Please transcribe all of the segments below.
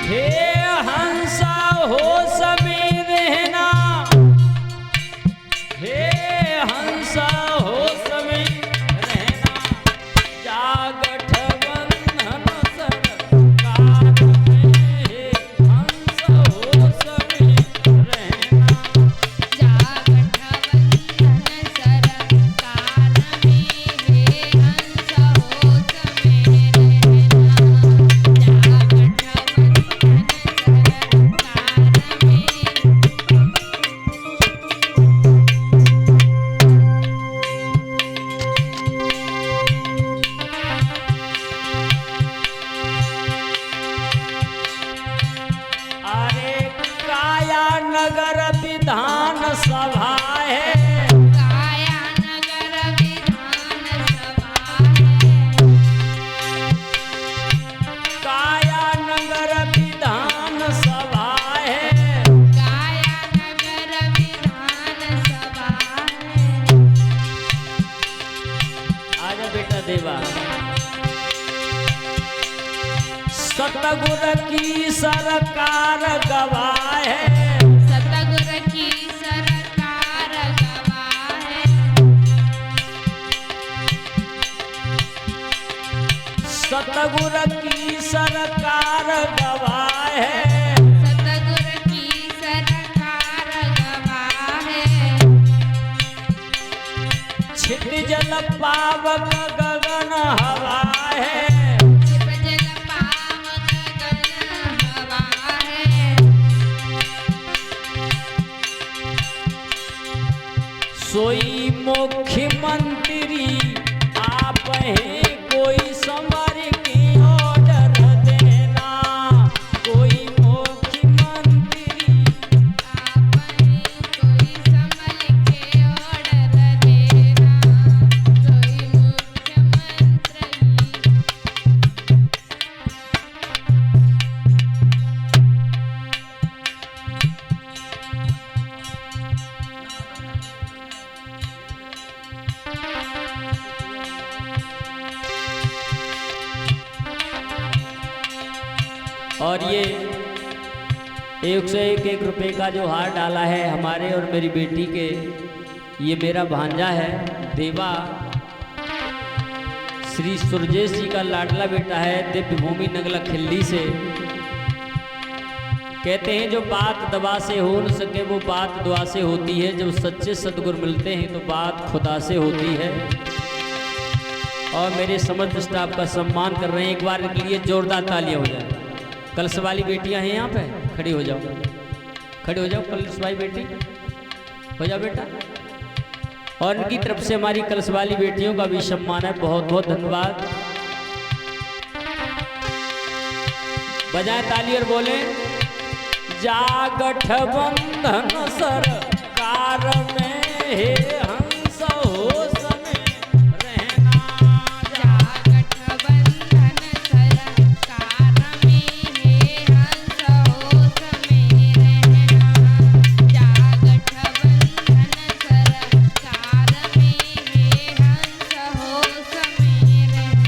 हे हंसा हो सभी रहना, हे हंसा हो सभी रहना, जागठ बंधन सरकार में, हे हंस हो सभी रहना, जागठ बंधन सरकार में, हे हंस हो समें रहना, जागठ बंधन सरकार में। अरे काया नगर विधान सभा है, काया नगर विधान सभा है, काया नगर विधान सभा है, काया नगर विधान सभा है। आजा बेटा देवा। सतगुर की सरकार गवाह है, सतगुर की सरकार गवाह है, सतगुर की सरकार गवाह है, सतगुर की सरकार गवाह है। क्षितिजल पावक गगन हवा है, छिप जल पावक गगन हवा है, सोई मुख्यमंत्री आप हैं, कोई समर की ऑर्डर देना, कोई मुख्यमंत्री आपने कोई संभल के ऑर्डर देना, कोई मुख्यमंत्री। और ये 101 रुपए का जो हार डाला है हमारे और मेरी बेटी के, ये मेरा भांजा है देवा, श्री सुरजेश जी का लाडला बेटा है, दिव्य भूमि नगला खिल्ली से। कहते हैं जो बात दवा से हो न सके वो बात दुआ से होती है, जब सच्चे सदगुरु मिलते हैं तो बात खुदा से होती है। और मेरे समर्थ स्टाफ का सम्मान कर रहे हैं, एक बार के लिए जोरदार तालियां हो जाए। कलश वाली बेटियां हैं यहाँ पे, खड़ी हो जाओ, खड़ी हो जाओ कलश वाली बेटी, हो जाओ बेटा। और इनकी तरफ से हमारी कलश वाली बेटियों का भी सम्मान है, बहुत बहुत धन्यवाद। बजाएं ताली और बोले जागठ बंधन सरकार में, हे हंस हो समें रहना, जागठ बंधन सरकार में, हे हंस हो समें रहना, जागठ बंधन सरकार में, हे हंस हो समें रहना।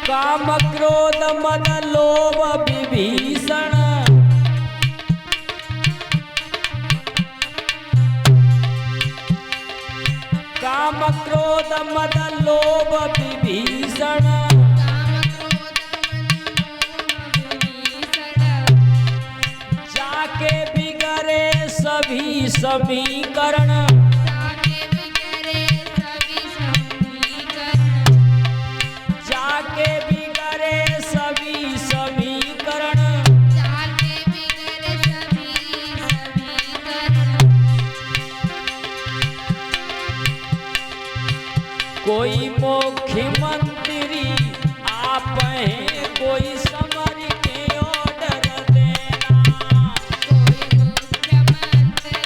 काम क्रोध मद लोभ विभीषण, काम क्रोध मद लोभ विभीषण, जाके बिगड़े सभी समीकरण, जाके बिगड़े सभी समीकरण, कोई मुख्यमंत्री आप हैं, कोई समर के ऑर्डर देना, कोई मुख्यमंत्री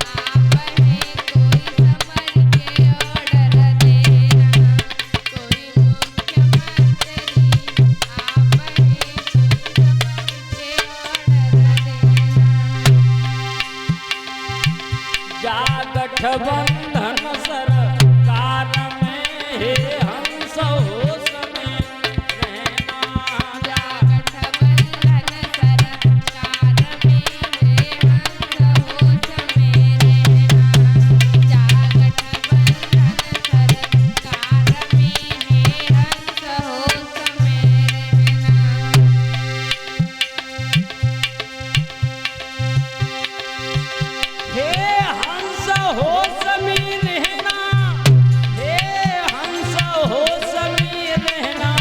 आप हैं, कोई समर के ऑर्डर देना, कोई मुख्यमंत्री आप हैं, कोई समर के ऑर्डर देना। जागठ बंधन सरकार में, हे हम हे हंस हो समीर रहना, हे हंस हो समीर रहना,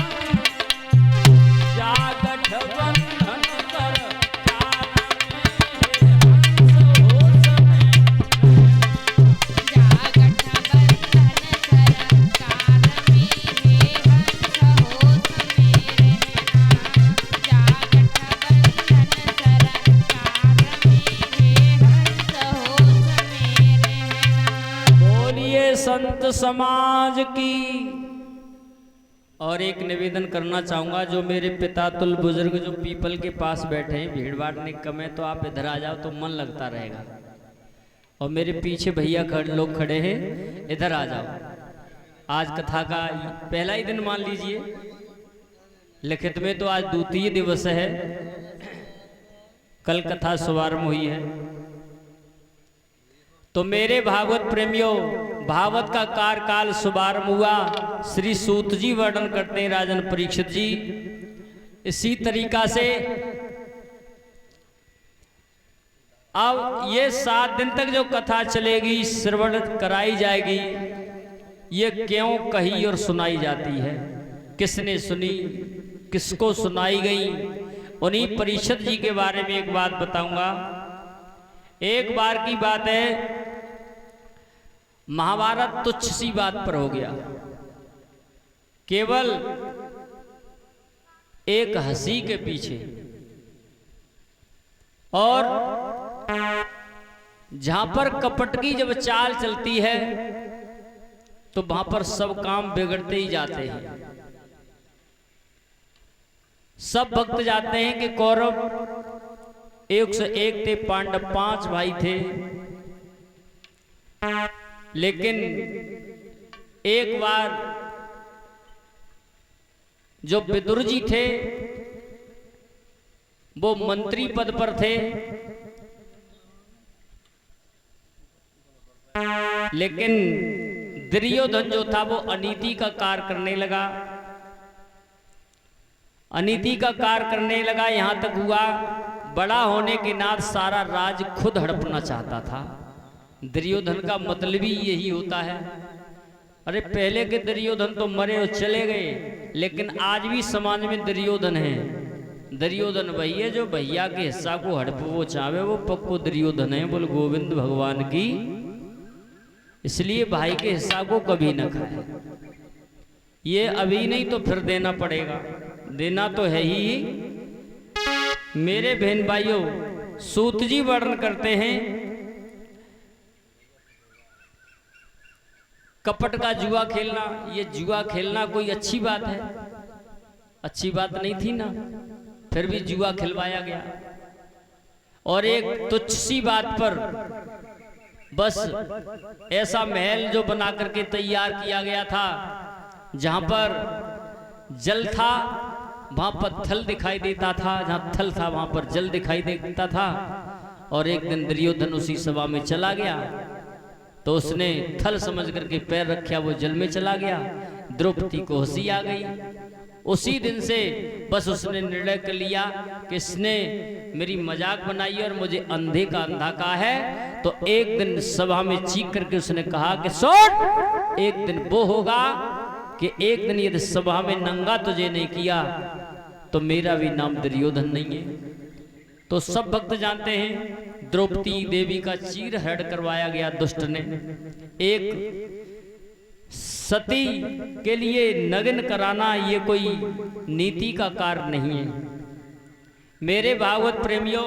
जा गठबंधन कर काल में, हंस हो समीर, जा गठबंधन सरकार में, हे हंस हो समें रहना। जा गठबंधन सरकार में, हे हंस हो समें रहना। बोलिए संत समाज की। और एक निवेदन करना चाहूंगा, जो मेरे पिता तुल बुजुर्ग जो पीपल के पास बैठे हैं, भीड़ भाड़ नहीं कम है, तो आप इधर आ जाओ तो मन लगता रहेगा। और मेरे पीछे भैया लोग खड़े हैं, इधर आ जाओ। आज कथा का पहला ही दिन मान लीजिए, लिखित में तो आज द्वितीय दिवस है, कल कथा शुभारंभ हुई है। तो मेरे भागवत प्रेमियों, भागवत का कार्यकाल शुभारंभ हुआ, श्री सूत जी वर्णन करते हैं राजन परीक्षित जी। इसी तरीका से अब ये 7 दिन तक जो कथा चलेगी, श्रवण कराई जाएगी, ये क्यों कही और सुनाई जाती है, किसने सुनी, किसको सुनाई गई, उन्हीं परीक्षित जी के बारे में एक बात बताऊंगा। एक बार की बात है, महाभारत तुच्छ सी बात पर हो गया, केवल एक हंसी के पीछे, और जहां पर कपट की जब चाल चलती है तो वहां पर सब काम बिगड़ते ही जाते हैं। सब भक्त जाते हैं कि कौरव 101 थे, पांडव 5 भाई थे, लेकिन एक बार जो विदुर जी थे वो मंत्री पद पर थे, लेकिन दुर्योधन जो था वो अनीति का कार्य करने लगा। अनीति का कार्य करने लगा, यहां तक हुआ बड़ा होने के नाथ सारा राज खुद हड़पना चाहता था। दुर्योधन का मतलब ही यही होता है। अरे पहले के दुर्योधन तो मरे और चले गए, लेकिन आज भी समाज में दुर्योधन है। दुर्योधन वही है जो भैया के हिस्सा को हड़प वो चाहे, वो पक्को दुर्योधन है। बोल गोविंद भगवान की। इसलिए भाई के हिस्सा को कभी न खाए। ये अभी नहीं तो फिर देना पड़ेगा, देना तो है ही। मेरे बहन भाइयों, सूत जी वर्णन करते हैं कपट का जुआ खेलना। ये जुआ खेलना कोई अच्छी बात है? अच्छी बात नहीं थी ना, फिर भी जुआ खिलवाया गया। और एक तुच्छ सी बात पर बस ऐसा महल जो बना करके तैयार किया गया था, जहां पर जल था वहां पत्थल दिखाई देता था, जहां थल था वहां पर जल दिखाई देता था। और एक दिन दुर्योधन उसी सभा में चला गया, तो उसने थल समझ करके पैर रखा, वो जल में चला गया। द्रौपदी को हंसी आ गई। उसी दिन से बस उसने निर्णय कर लिया कि इसने मेरी मजाक बनाई और मुझे अंधे का अंधा कहा है। तो एक दिन सभा में चीख करके उसने कहा कि सुन, एक दिन वो होगा कि एक दिन यदि सभा में नंगा तुझे नहीं किया तो मेरा भी नाम दुर्योधन नहीं है। तो सब भक्त जानते हैं द्रौपदी देवी का चीर हरण करवाया गया दुष्ट ने। एक सती के लिए नग्न कराना ये कोई नीति का कार्य नहीं है। मेरे भागवत प्रेमियों,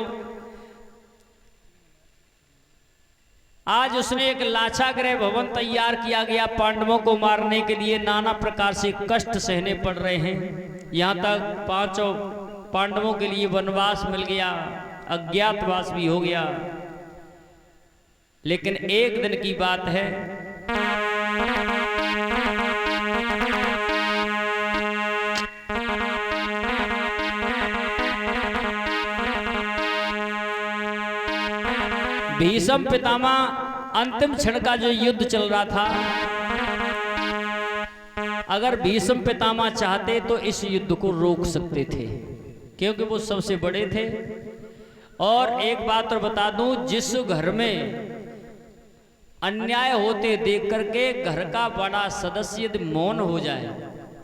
आज उसने एक लाक्षागृह भवन तैयार किया गया। पांडवों को मारने के लिए नाना प्रकार से कष्ट सहने पड़ रहे हैं। यहाँ तक 5 पांडवों के लिए वनवास मिल गया, अज्ञातवास भी हो गया। लेकिन एक दिन की बात है, भीष्म पितामह अंतिम क्षण का जो युद्ध चल रहा था, अगर भीष्म पितामह चाहते तो इस युद्ध को रोक सकते थे, क्योंकि वो सबसे बड़े थे। और एक बात और बता दूं, जिस घर में अन्याय होते देख करके घर का बड़ा सदस्य यदि मौन हो जाए,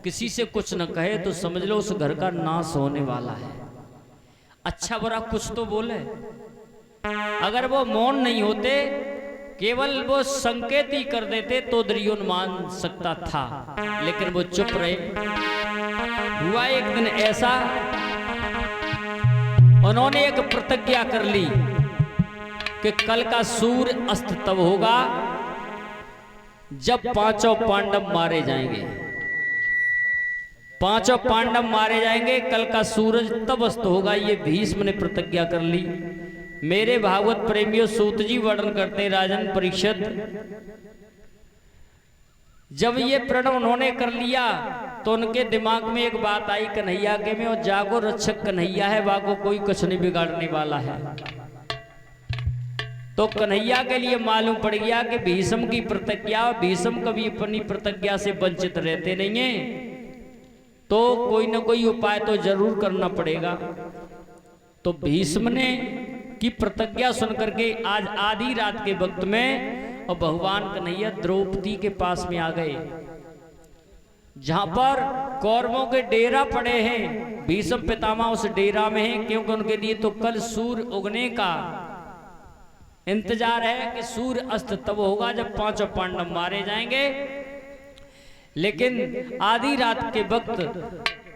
किसी से कुछ न कहे, तो समझ लो उस घर का नाश होने वाला है। अच्छा बुरा कुछ तो बोले। अगर वो मौन नहीं होते, केवल वो संकेत ही कर देते, तो दुर्योधन मान सकता था, लेकिन वो चुप रहे। हुआ एक दिन ऐसा, उन्होंने एक प्रतिज्ञा कर ली कि कल का सूर्य अस्त तब होगा जब पांचों पांडव मारे जाएंगे। पांचों पांडव मारे जाएंगे, कल का सूरज तब अस्त होगा। ये भीष्म ने प्रतिज्ञा कर ली। मेरे भागवत प्रेमियों, सूत जी वर्णन करते हैं, राजन परीक्षित, जब ये प्रण उन्होंने कर लिया तो उनके दिमाग में एक बात आई, कन्हैया के में, और जागो रक्षक कन्हैया है, वाको कोई कुछ नहीं बिगाड़ने वाला है। तो कन्हैया के लिए मालूम पड़ गया कि भीष्म की प्रतिज्ञा, भीष्म कभी अपनी प्रतिज्ञा से वंचित रहते नहीं है, तो कोई ना कोई उपाय तो जरूर करना पड़ेगा। तो भीष्म ने की प्रतिज्ञा सुनकर के आज आधी रात के वक्त में और भगवान कन्हैया द्रौपदी के पास में आ गए, जहां पर कौरवों के डेरा पड़े हैं। भीष्म पितामह उस डेरा में हैं, क्योंकि उनके लिए तो कल सूर्य उगने का इंतजार है कि सूर्य अस्त तब होगा जब पांचों पांडव मारे जाएंगे। लेकिन आधी रात के वक्त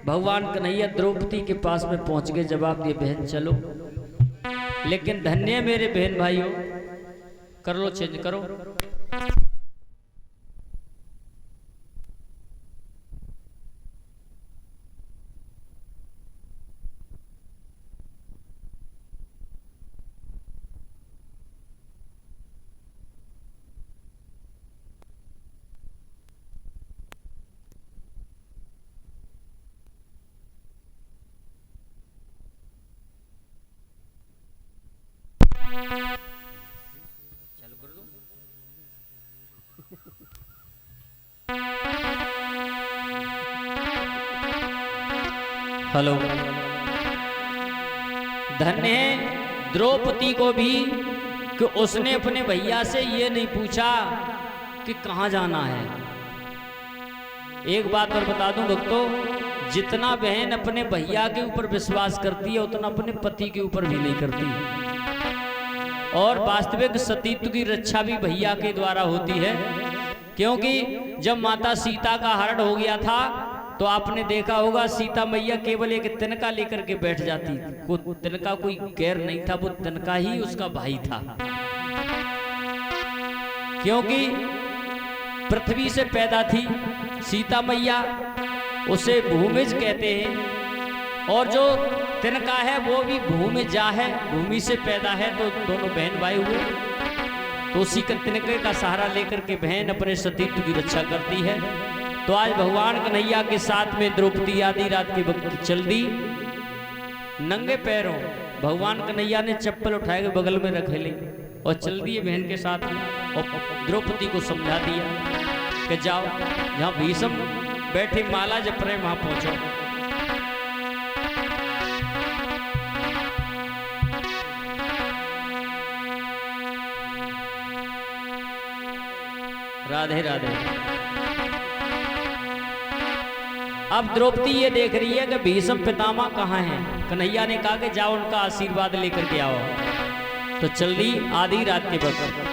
भगवान कन्हैया द्रौपदी के पास में पहुंच गए, जवाब दिए, बहन चलो। लेकिन धन्य मेरे बहन भाइयों, कर लो, चेंज करो। चालू कर दो। हेलो। धन्य है द्रौपदी को भी कि उसने अपने भैया से ये नहीं पूछा कि कहाँ जाना है। एक बात और बता दूं भक्तों, जितना बहन अपने भैया के ऊपर विश्वास करती है, उतना अपने पति के ऊपर भी नहीं करती। और वास्तविक सतीत्व की रक्षा भी भैया के द्वारा होती है, क्योंकि जब माता सीता का हरण हो गया था तो आपने देखा होगा, सीता मैया केवल एक तिनका लेकर के बैठ जाती। वो तिनका कोई गैर नहीं था, वो तिनका ही उसका भाई था, क्योंकि पृथ्वी से पैदा थी सीता मैया, उसे भूमिज कहते हैं। और जो तिनका है वो भी भूमिजा है, भूमि से पैदा है, तो दोनों बहन भाई हुए। तो उसी का तिनके का सहारा लेकर के बहन अपने सतीत्व की रक्षा करती है। तो आज भगवान कन्हैया के साथ में द्रौपदी आधी रात के वक्त चल दी नंगे पैरों। भगवान कन्हैया ने चप्पल उठाए के बगल में रख ली और चल दिए बहन के साथ में, और द्रौपदी को समझा दिया कि जाओ, जहाँ भीष्म बैठे माला जप रहे वहां पहुंचो। राधे राधे। अब द्रौपदी ये देख रही है कि भीष्म पितामह कहाँ हैं। कन्हैया ने कहा कि जाओ उनका आशीर्वाद लेकर के आओ। तो चल दी आधी रात के वक्त।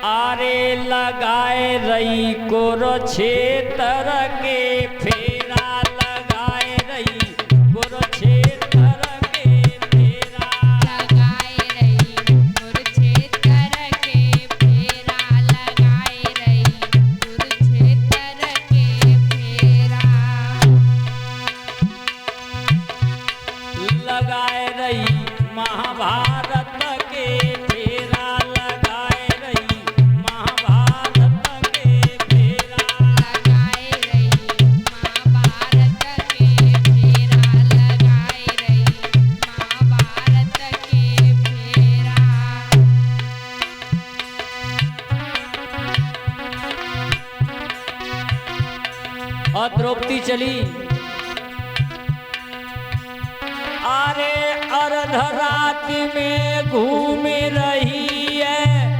आरे लगाए रही कुरुक्षेत्र के फेरा, लगाए रही कुरुक्षेत्र के फेरा, लगाए रही कुरुक्षेत्र के फेरा, लगाए रही कुरुक्षेत्र के फेरा, लगाए रही महाभारत के फेरा, लगाए रही महाभारत के फेरा, लगाए रही महाभारत के फेरा, लगाए रही महाभारत के फेरा। और द्रौपदी चली। अरे अर्धरात में घूम रही है,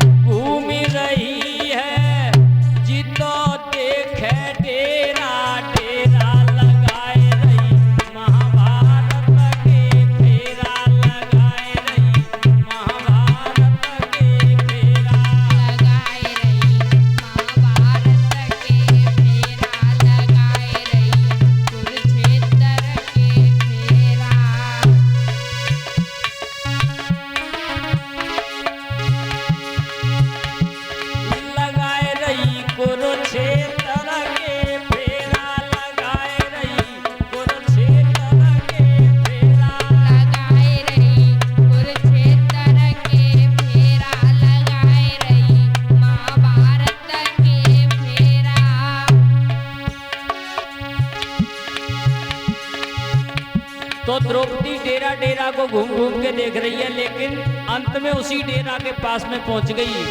द्रौपदी डेरा डेरा को घूम घूम के देख रही है, लेकिन अंत में उसी डेरा के पास में पहुंच गई।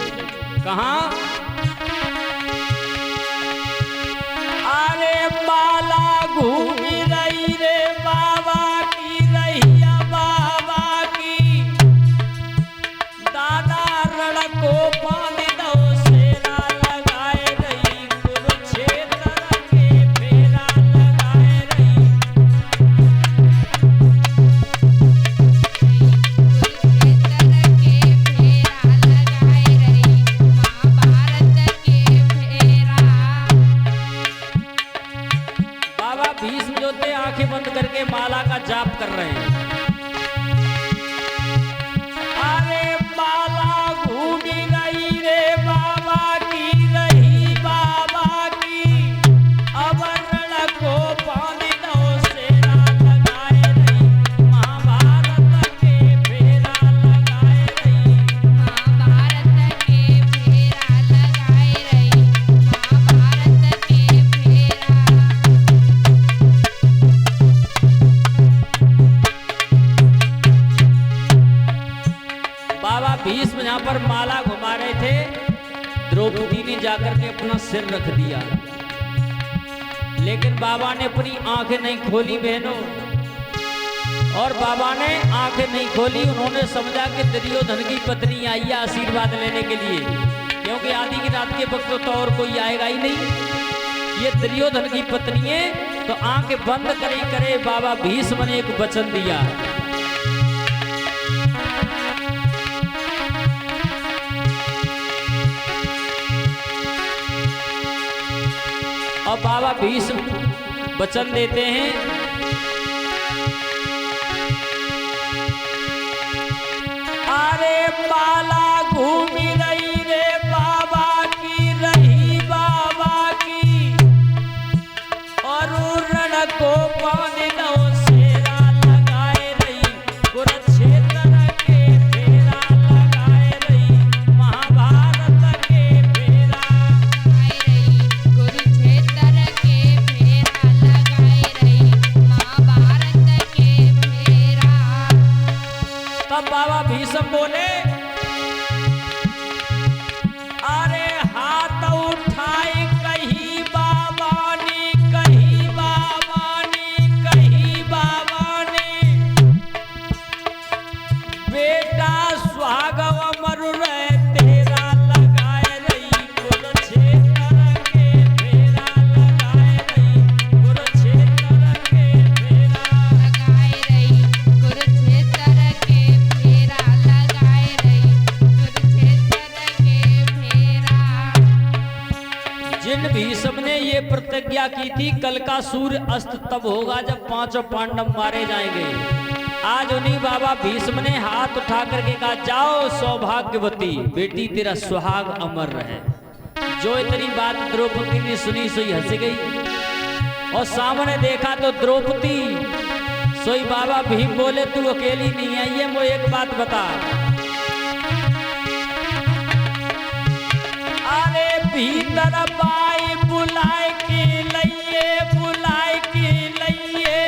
कहां? अरे माला घूमी रही रे बाबा की रैया बाबा की, दादा रण को बांध दो सेरा लगाए रही, कुरुक्षेत्र के फेरा लगाए रही। बाबा भीष्म जो थे आंखें बंद करके माला का जाप कर रहे हैं। अरे माला घूमी रही रे बाबा की रही बाबा की, अब रण को बांध दो सेरा लगाए रही, महाभारत के फेरा लगाए रही। महाभारत के फेरा लगाए रही, महाभारत के फेरा। बाबा भीष्म यहाँ पर माला घुमा रहे थे, द्रौपदी ने जाकर के अपना सिर रख दिया, लेकिन बाबा ने अपनी आंखें नहीं खोली बहनों। और बाबा ने आंखें नहीं खोली, उन्होंने समझा कि दुर्योधन की पत्नी आई है आशीर्वाद लेने के लिए, क्योंकि आधी की रात के वक्त तो और कोई आएगा ही नहीं। ये दुर्योधन की पत्नी है, तो आंखें बंद करे करे बाबा भीष्म ने एक वचन दिया। और बाबा भीष्म वचन देते हैं, अरे माला घूमी रही रे बाबा की रही बाबा की, और रण को बांध दो सेरा लगाए रही, कुरुक्षेत्र के फेरा लगाए रही, महाभारत के फेरा। कुरुक्षेत्र के फेरा लगाए रही, महाभारत के फेरा। तब बाबा भीष्म बोले, अरे हाथ उठाए कही बाबा ने, कही बाबा ने, कही बाबा ने, बेटा सुहागव मरु रहे तेरा लगाए रही, कुरुक्षेत्र के फेरा लगाए रही, कुरुक्षेत्र के फेरा। लगाए रही, कुरुक्षेत्र के फेरा लगाए रही, कुरुक्षेत्र के फेरा। जिन भीष्म ने ये प्रतिज्ञा की थी कल का सूर्य अस्त तब होगा जब पांचों पांडव मारे जाएंगे, आज उन्हीं बाबा भीष्म ने हाथ उठा करके कहा, जाओ सौभाग्यवती बेटी तेरा सुहाग अमर रहे। जो इतनी बात द्रौपदी ने सुनी सोई हंस गई, और सामने देखा तो द्रौपदी सोई बाबा भीम बोले, तू अकेली नहीं आई है, मुझे एक बात बता। अरे भीतर बाई बुलाए के लइए, बुलाए के लइए,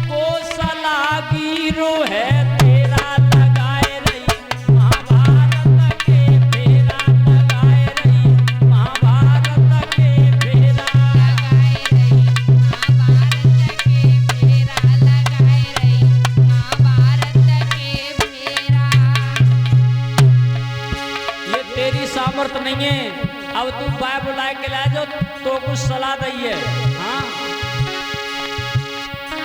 कोसला गिरो है तेरा लगाए रही, महाभारत के फेरा लगाए रही, महाभारत के फेरा। लगाए रही, महाभारत के फेरा लगाए रही, महाभारत के फेरा। ये तेरी सामर्थ नहीं है, अब तू बाय बुलाए के ला जाओ तो कुछ सलाह दइए। हाँ,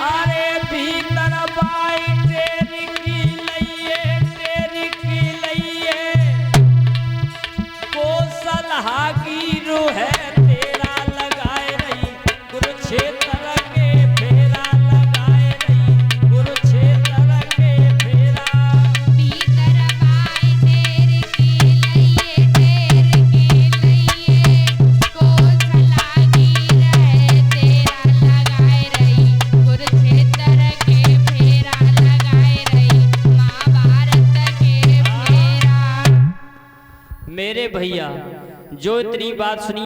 अरे भीतर बाई तेरी की लइए, तेरी की लइए, को सलाह गिरो है तेरा लगाए रही, कुरुक्षेत्र के फेरा लगाए रही, कुरुक्षेत्र के फेरा। भीतर बाई तेरे के लइए, तेरे के लइए, कोसला गिर है तेरा लगाए रही, कुरुक्षेत्र के फेरा लगाए रही, महाभारत के फेरा। मेरे भैया जो इतनी बात सुनी